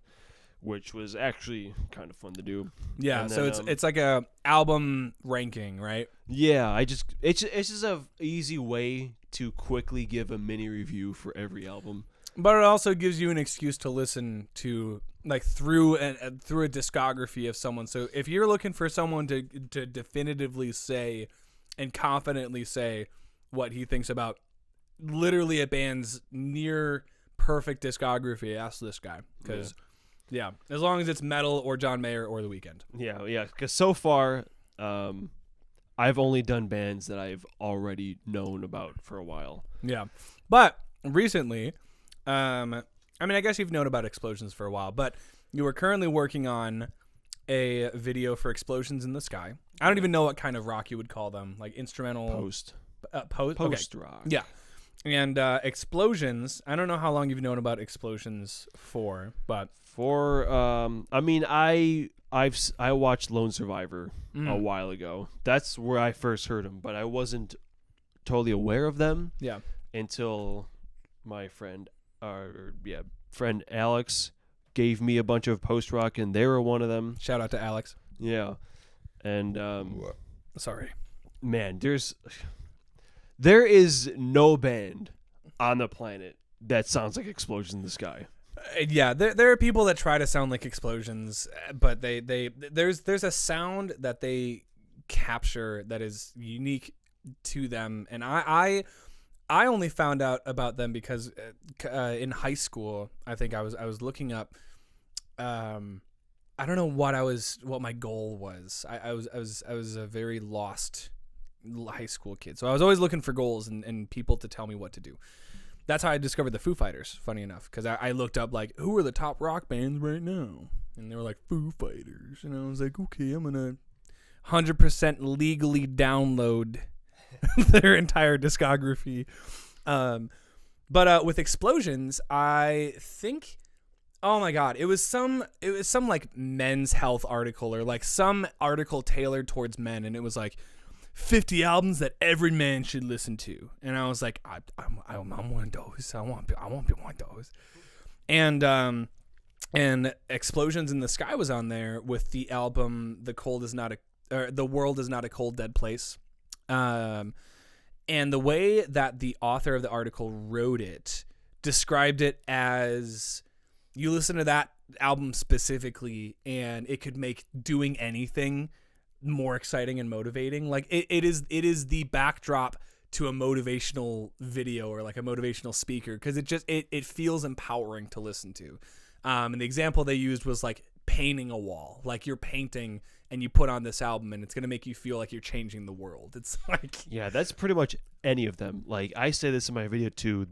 which was actually kind of fun to do. Yeah, And so then, it's like a album ranking, right? Yeah, it's just a easy way to quickly give a mini review for every album. But it also gives you an excuse to listen to like through a discography of someone. So if you're looking for someone to definitively say and confidently say what he thinks about literally a band's near perfect discography, ask this guy. Because yeah, as long as it's metal or John Mayer or The Weeknd. Yeah, because so far, I've only done bands that I've already known about for a while. Yeah, but recently, I mean, I guess you've known about Explosions for a while, but you are currently working on a video for Explosions in the Sky. I don't even know what kind of rock you would call them, like instrumental Post okay. rock. Yeah. And Explosions, I don't know how long you've known about Explosions for, but I mean, I watched Lone Survivor a while ago. That's where I first heard them, but I wasn't totally aware of them. Yeah. Until my friend Alex gave me a bunch of post rock, and they were one of them. Shout out to Alex. Yeah. And sorry. Man, there is no band on the planet that sounds like Explosions in the Sky. Yeah, there are people that try to sound like Explosions, but there's a sound that they capture that is unique to them, and I only found out about them because in high school, I think I was looking up. I don't know what my goal was. I was a very lost high school kid, so I was always looking for goals and people to tell me what to do. That's how I discovered the Foo Fighters, funny enough, because I looked up, like, who are the top rock bands right now? And they were like, Foo Fighters. And I was like, okay, I'm going to 100% legally download their entire discography. But with Explosions, I think, oh my God, it was some like Men's Health article or like some article tailored towards men, and it was like 50 albums that every man should listen to, and I was like, I'm one of those. I want to be one of those. And Explosions in the Sky was on there with the album The World Is Not a Cold Dead Place. And the way that the author of the article wrote it described it as, you listen to that album specifically and it could make doing anything more exciting and motivating. Like it is the backdrop to a motivational video or like a motivational speaker, because it feels empowering to listen to. And the example they used was like painting a wall. Like you're painting and you put on this album and it's going to make you feel like you're changing the world. It's like, yeah, that's pretty much any of them. Like I say this in my video too.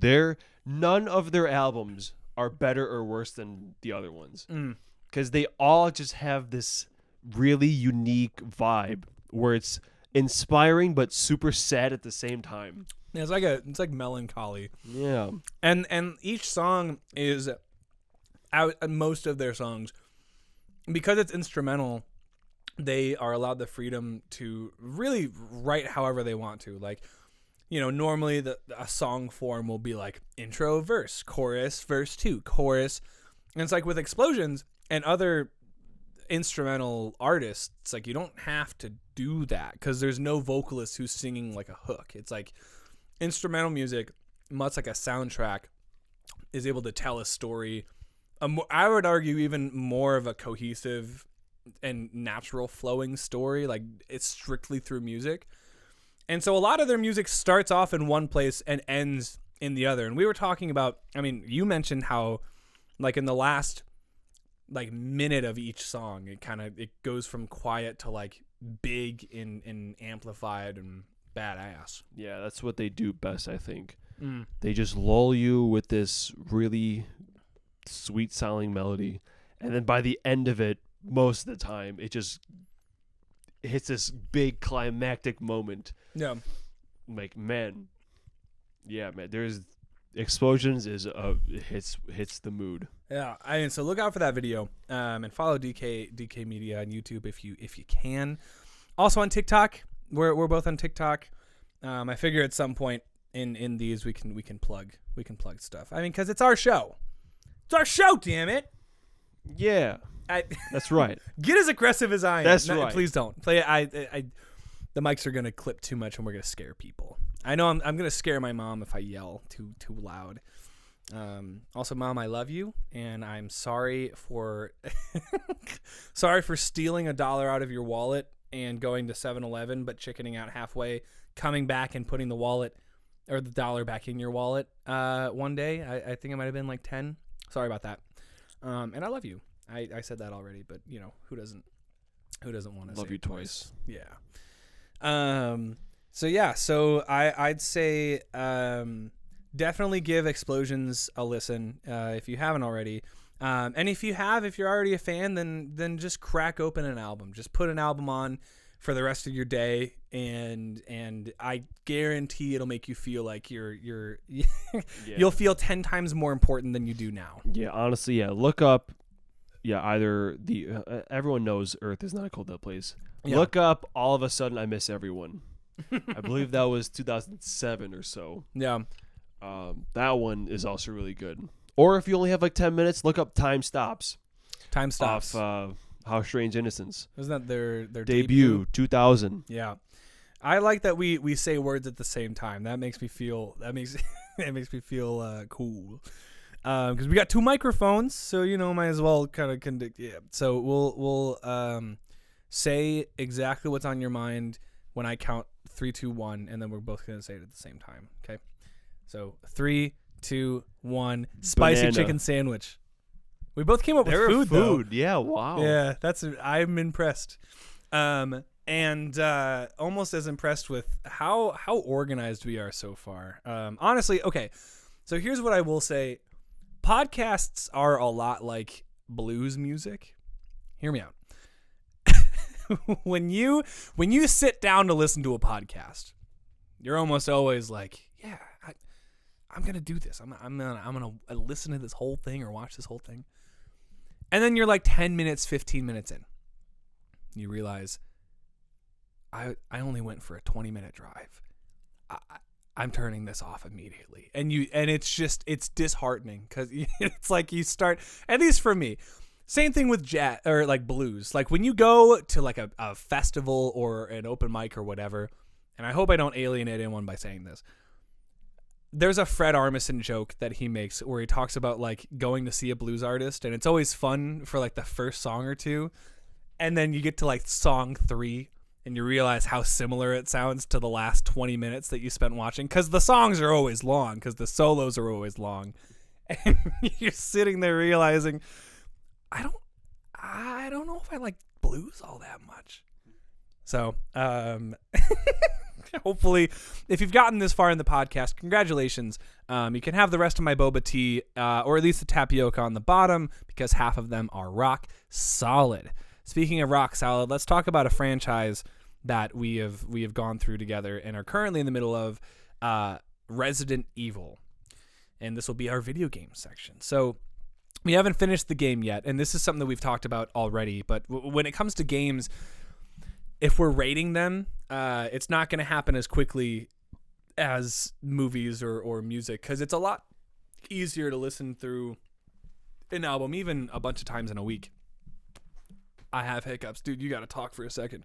None of their albums are better or worse than the other ones, because they all just have this really unique vibe where it's inspiring but super sad at the same time. Yeah, it's like melancholy. Yeah. And each song is most of their songs, because it's instrumental, they are allowed the freedom to really write however they want to. Like, you know, normally a song form will be like intro, verse, chorus, verse 2, chorus. And it's like with Explosions and other instrumental artists, it's like you don't have to do that because there's no vocalist who's singing like a hook. It's like instrumental music, much like a soundtrack, is able to tell a story. I would argue even more of a cohesive and natural flowing story. Like it's strictly through music. And so a lot of their music starts off in one place and ends in the other. And we were talking about, I mean, you mentioned how like in the last like minute of each song, it goes from quiet to like big and amplified and badass. Yeah, that's what they do best, I think. They just lull you with this really sweet sounding melody, and then by the end of it, most of the time, it just hits this big climactic moment. Yeah. Like, man. Yeah, man. Explosions hits the mood. Yeah, I mean, so look out for that video, and follow DK Media on YouTube if you can. Also on TikTok, we're both on TikTok. I figure at some point in these we can plug stuff. I mean, because it's our show. It's our show, damn it. Yeah, that's right. Get as aggressive as I am. That's right. Please don't play. The mics are gonna clip too much, and we're gonna scare people. I know I'm gonna scare my mom if I yell too loud. Also, Mom, I love you, and I'm sorry for stealing $1 out of your wallet and going to 7-Eleven, but chickening out halfway, coming back and putting the wallet or the $1 back in your wallet one day. I think it might have been like 10. Sorry about that. And I love you. I said that already, but you know who doesn't want to love say you it twice. Yeah. So I'd say definitely give Explosions a listen if you haven't already. And if you're already a fan, then just crack open an album. Just put an album on for the rest of your day, and I guarantee it'll make you feel like you're you'll feel 10 times more important than you do now. Yeah, honestly, yeah. Look up, either the everyone knows Earth is not a cold dead place. Yeah. Look up All of a Sudden I Miss Everyone. I believe that was 2007 or so. Yeah. That one is also really good. Or if you only have like 10 minutes, look up Time Stops. Time Stops. Off How Strange Innocence. Isn't that their debut 2000. Yeah. I like that we say words at the same time. That makes me feel cool. Because we got 2 microphones, so might as well kind of yeah. So we'll say exactly what's on your mind when I count 3, 2, 1, and then we're both gonna say it at the same time. Okay. So 3, 2, 1. Spicy Banana. chicken sandwich. We both came up with food. Though. Yeah. Wow. Yeah, I'm impressed. And almost as impressed with how organized we are so far. Honestly, okay. So here's what I will say. Podcasts are a lot like blues music. Hear me out. When you sit down to listen to a podcast, you're almost always like, yeah, I'm gonna do this. I'm gonna listen to this whole thing or watch this whole thing. And then you're like 10 minutes, 15 minutes in. You realize I only went for a 20-minute drive. I'm turning this off immediately. And it's disheartening because it's like you start, at least for me, same thing with jazz or like blues. Like when you go to like a festival or an open mic or whatever, and I hope I don't alienate anyone by saying this. There's a Fred Armisen joke that he makes where he talks about like going to see a blues artist, and it's always fun for like the first song or two, and then you get to like song 3 and you realize how similar it sounds to the last 20 minutes that you spent watching, because the songs are always long, because the solos are always long, and you're sitting there realizing I don't know if I like blues all that much. So hopefully, if you've gotten this far in the podcast, congratulations. You can have the rest of my boba tea, or at least the tapioca on the bottom, because half of them are rock solid. Speaking of rock solid, let's talk about a franchise that we have gone through together and are currently in the middle of, Resident Evil. And this will be our video game section. So we haven't finished the game yet, and this is something that we've talked about already, but when it comes to games, if we're rating them, it's not going to happen as quickly as movies or music, because it's a lot easier to listen through an album, even a bunch of times in a week. I have hiccups. Dude, you got to talk for a second.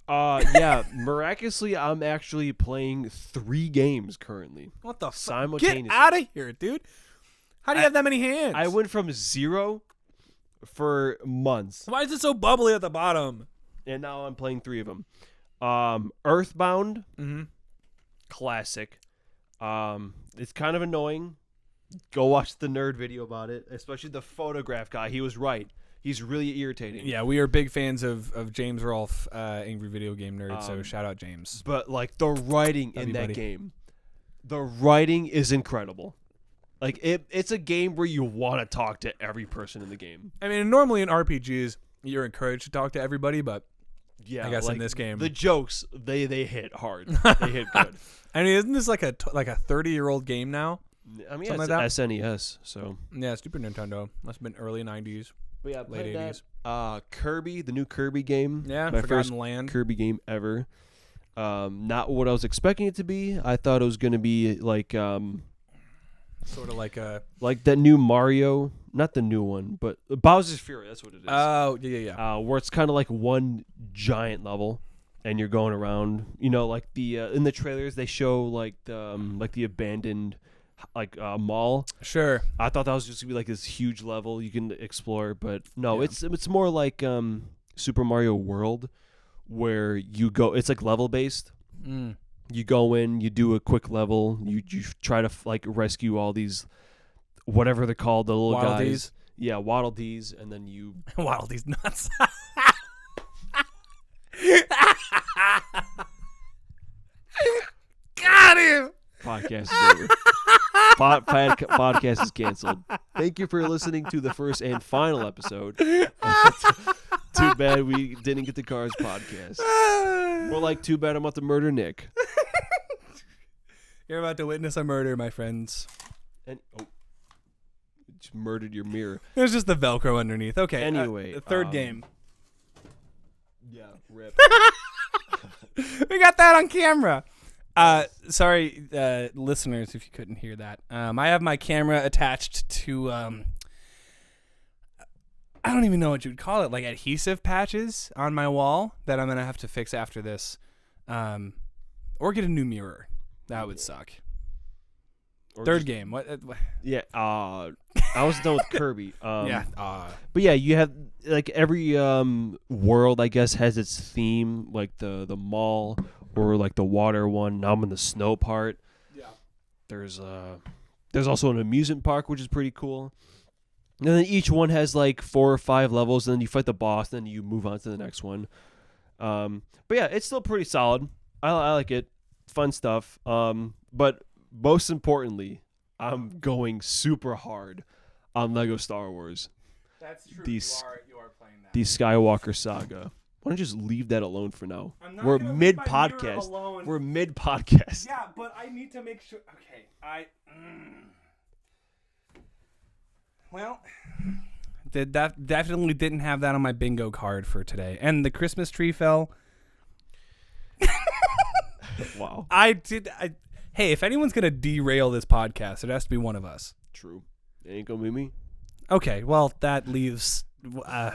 Yeah, miraculously, I'm actually playing 3 games currently. What the fuck? Simultaneously. Get out of here, dude. How do you have that many hands? I went from 0 for months. Why is it so bubbly at the bottom? And now I'm playing 3 of them. Earthbound. Mm-hmm. Classic. It's kind of annoying. Go watch the nerd video about it, especially the photograph guy. He was right. He's really irritating. Yeah, we are big fans of James Rolfe, Angry Video Game Nerd, so shout out James. But like the writing in that game, the writing is incredible. Like it's a game where you want to talk to every person in the game. I mean, normally in RPGs, you're encouraged to talk to everybody, but yeah, I guess like in this game, the jokes they hit hard. They hit good. I mean, isn't this like a 30-year-old game now? I mean, Something it's like that? SNES, so Yeah, Super Nintendo. Must have been early 90s. but yeah, late 80s. 80s. Kirby, the new Kirby game. Yeah, my Forgotten first Land. Kirby game ever. Not what I was expecting it to be. I thought it was going to be like sort of like that new Mario, not the new one, but Bowser's Fury. That's what it is. Oh, yeah. Where it's kind of like one giant level, and you're going around. You know, like the in the trailers they show like the abandoned mall. Sure. I thought that was just gonna be like this huge level you can explore, but no, Yeah. it's more like Super Mario World, where you go. It's like level based. Mm. You go in, you do a quick level, you try to like rescue all these, whatever they're called, the little Waddle guys. Dees? Yeah, Waddle Dees, and then you. Waddle Dees nuts. Got him. Podcast is over. Podcast is canceled. Thank you for listening to the first and final episode. Too bad we didn't get the Cars podcast. More like, too bad I'm about to murder Nick. You're about to witness a murder, my friends. And just murdered your mirror. There's just the Velcro underneath. Okay. Anyway, the third game. Yeah, rip. We got that on camera. Sorry, listeners, if you couldn't hear that. I have my camera attached to I don't even know what you would call it, like adhesive patches on my wall that I'm gonna have to fix after this, or get a new mirror. That would suck. Or Third just- game. What? Yeah, I was done with Kirby. Yeah. But yeah, you have like every world, I guess, has its theme, like the mall or like the water one. Now I'm in the snow part. Yeah. There's also an amusement park, which is pretty cool. And then each one has like 4 or 5 levels, and then you fight the boss, then you move on to the next one. But yeah, it's still pretty solid. I like it. Fun stuff. But most importantly, I'm going super hard on Lego Star Wars. That's true. These- You are playing that. The Skywalker Saga. Why don't you just leave that alone for now? I'm not We're gonna leave mid my mirror podcast. alone. We're mid podcast. Yeah, but I need to make sure. Okay, Well, that definitely didn't have that on my bingo card for today, and the Christmas tree fell. Wow. Hey, if anyone's gonna derail this podcast, it has to be one of us. True. It ain't gonna be me. Okay, well that leaves that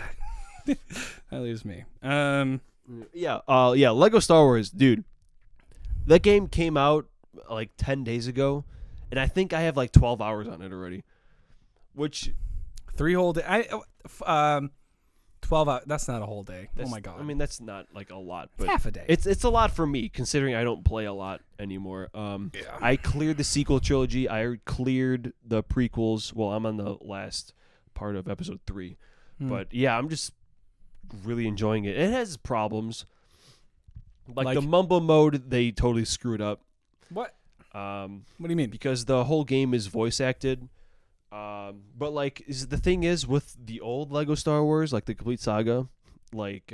leaves me. Yeah. Lego Star Wars, dude. That game came out like 10 days ago, and I think I have like 12 hours on it already. Which 3 whole day. 12 hours. That's not a whole day. Oh my god. I mean, that's not like a lot, but half a day. It's a lot for me considering I don't play a lot anymore. I cleared the sequel trilogy. I cleared the prequels. Well, I'm on the last part of episode 3. But yeah, I'm just really enjoying it. It has problems. Like the mumble mode, they totally screwed up. What? What do you mean? Because the whole game is voice acted. But like, the thing is with the old Lego Star Wars, like the complete saga, like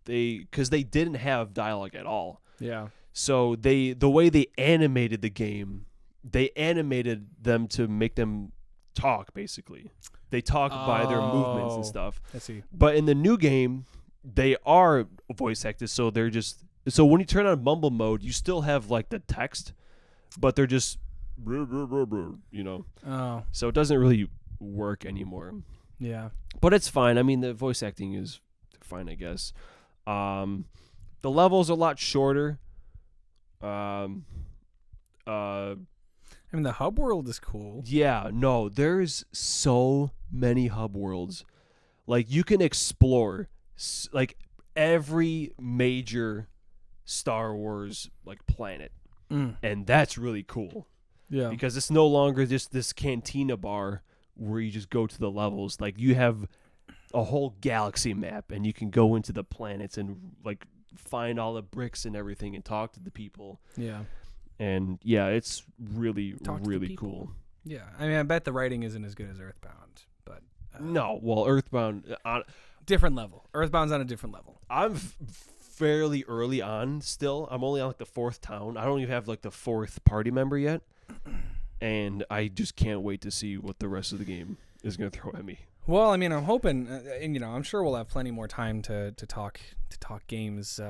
because they didn't have dialogue at all. Yeah. So the way they animated the game, they animated them to make them talk. Basically, they talk by their movements and stuff. I see. But in the new game, they are voice acted, so they're just when you turn on mumble mode, you still have like the text, but they're just you know. Oh. So it doesn't really work anymore. Yeah. But it's fine. I mean, the voice acting is fine, I guess. The level's a lot shorter. I mean, the hub world is cool. Yeah, no, there's so many hub worlds. Like, you can explore like every major Star Wars like planet. And that's really cool. Yeah. Because it's no longer just this cantina bar where you just go to the levels. Like, you have a whole galaxy map, and you can go into the planets and like find all the bricks and everything and talk to the people. Yeah. And yeah, it's really, Talk to the really people. cool. Yeah. I mean, I bet the writing isn't as good as Earthbound, but No, well, Earthbound, different level. Earthbound's on a different level. I'm fairly early on still. I'm only on like the 4th town. I don't even have like the 4th party member yet. And I just can't wait to see what the rest of the game is going to throw at me. Well, I mean, I'm hoping, and I'm sure we'll have plenty more time to talk games,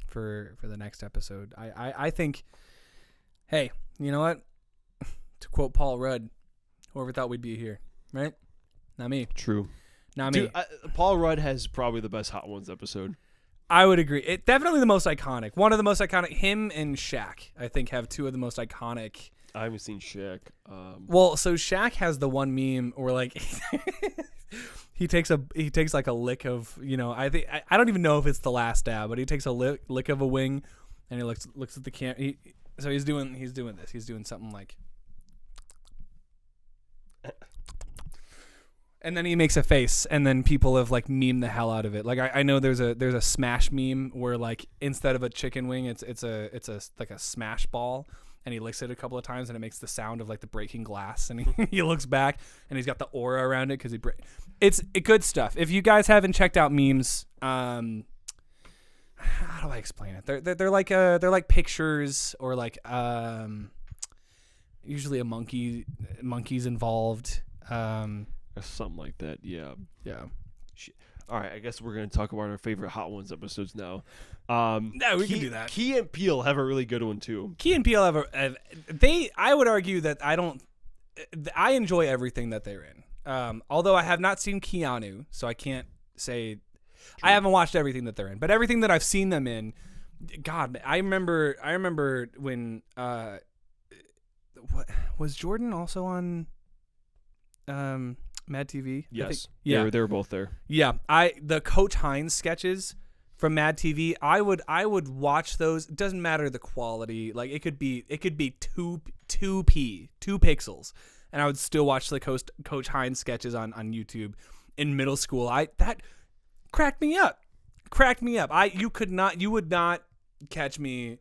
for for the next episode. I think, hey, you know what? To quote Paul Rudd, whoever thought we'd be here, right? Not me. True. Not Dude, me. Paul Rudd has probably the best Hot Ones episode. I would agree. It definitely the most iconic. One of the most iconic. Him and Shaq, I think, have two of the most iconic. I haven't seen Shaq. Well, so Shaq has the one meme where like he takes like a lick of, you know, I don't even know if it's the last dab, but he takes a lick of a wing, and he looks at the camera. So he's doing this. He's doing something like. And then he makes a face, and then people have like memed the hell out of it. Like I know there's a Smash meme where like instead of a chicken wing, it's like a Smash ball, and he licks it a couple of times, and it makes the sound of like the breaking glass, and he looks back, and he's got the aura around it because it's good stuff. If you guys haven't checked out memes, how do I explain it? They're like pictures or like usually a monkey's involved. Something like that, yeah. All right, I guess we're going to talk about our favorite Hot Ones episodes now. No, we can do that. Key and Peele have a really good one, too. Key and Peele I would argue that I enjoy everything that they're in. Although I have not seen Keanu, so I can't say. True. I haven't watched everything that they're in, but everything that I've seen them in, God, I remember when, what was Jordan also on Mad TV? Yes. Yeah. They were both there. Yeah. The Coach Hines sketches from Mad TV, I would watch those. It doesn't matter the quality. Like it could be 2 pixels, and I would still watch the Coach Hines sketches on YouTube in middle school. That cracked me up. You would not catch me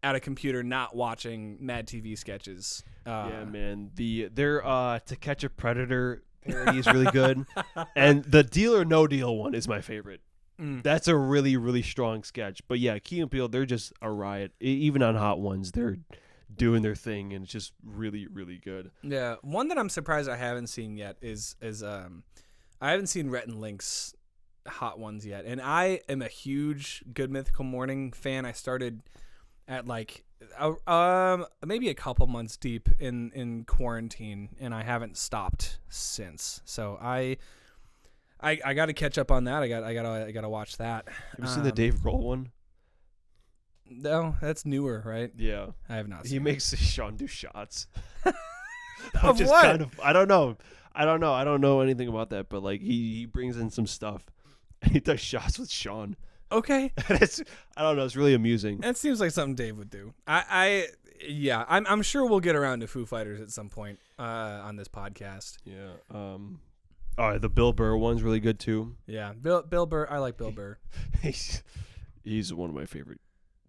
at a computer not watching Mad TV sketches. Yeah, man. Their To Catch a Predator parody is really good, and the Deal or No Deal one is my favorite. That's a really, really strong sketch. But yeah, Key and Peele, they're just a riot. Even on Hot Ones, they're doing their thing, and it's just really, really good. Yeah, one that I'm surprised I haven't seen yet is I haven't seen Rhett and Link's Hot Ones yet, and I am a huge Good Mythical Morning fan. I started at like maybe a couple months deep in quarantine, and I haven't stopped since. So I got to catch up on that. I got to watch that. Have you seen the Dave Grohl one? No, that's newer, right? Yeah, I have not seen. He makes Sean do shots. Of what? I don't know. I don't know anything about that, but like he brings in some stuff, and he does shots with Sean. Okay. I don't know. It's really amusing. That seems like something Dave would do. I'm sure we'll get around to Foo Fighters at some point on this podcast. Yeah. All right, the Bill Burr one's really good too. Yeah, Bill Burr. I like Bill Burr. He's one of my favorite.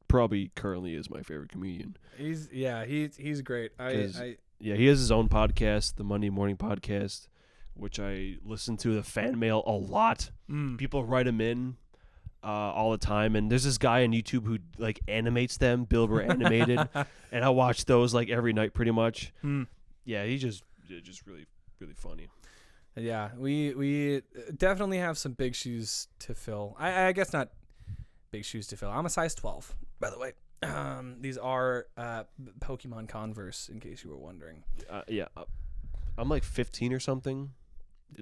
Probably currently is my favorite comedian. He's great. Yeah, he has his own podcast, the Monday Morning Podcast, which I listen to the fan mail a lot. People write him in all the time, and there's this guy on YouTube who like animates them, Bill Burr animated, and I watch those like every night pretty much. Yeah, he's just really, really funny. Yeah, we definitely have some big shoes to fill. I guess not big shoes to fill. I'm a size 12, by the way. These are Pokemon Converse, in case you were wondering. Yeah, I'm like 15 or something.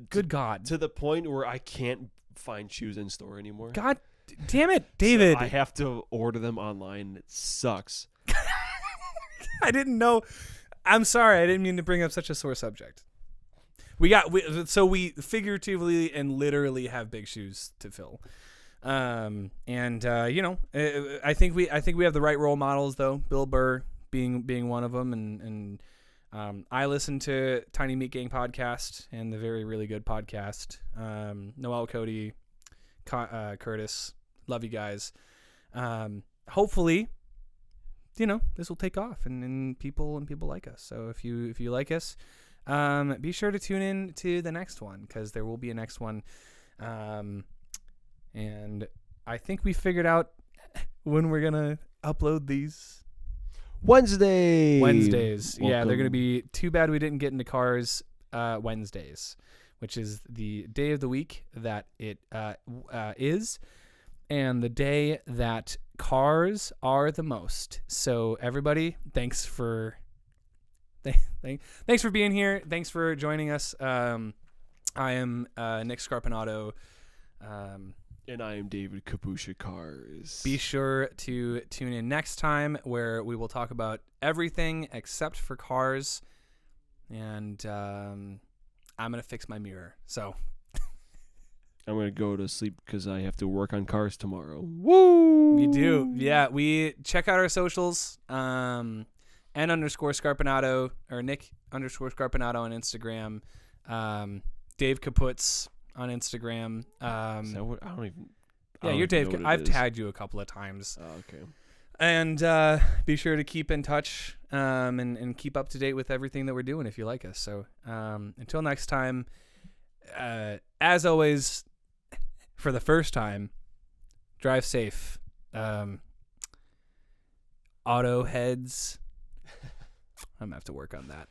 Good God. To the point where I can't find shoes in store anymore. God damn it, David. So I have to order them online. It sucks. I didn't know. I'm sorry. I didn't mean to bring up such a sore subject. We figuratively and literally have big shoes to fill. I think we have the right role models though. Bill Burr being one of them, and I listen to Tiny Meat Gang podcast and the Very Really Good podcast. Noel, Cody, Curtis, love you guys. Hopefully, this will take off and people like us. So if you like us, be sure to tune in to the next one, because there will be a next one. And I think we figured out when we're gonna upload these. Wednesdays. Welcome. Yeah, they're gonna be. Too bad we didn't get into cars. Wednesdays, which is the day of the week that it is, and the day that cars are the most. So everybody, thanks for being here. Thanks for joining us. I am Nick Scarpinato. And I am David Kapusha Cars. Be sure to tune in next time where we will talk about everything except for cars. And I'm going to fix my mirror. So I'm going to go to sleep because I have to work on cars tomorrow. Woo! You do. Yeah, we check out our socials. N_Scarpinato or Nick_Scarpinato on Instagram. Dave Kaputz on Instagram. Is that what, I don't even. Yeah, you're Dave. I've tagged you a couple of times. Oh, okay. And be sure to keep in touch and keep up to date with everything that we're doing if you like us. So until next time, as always, for the first time, drive safe. Auto heads. I'm going to have to work on that.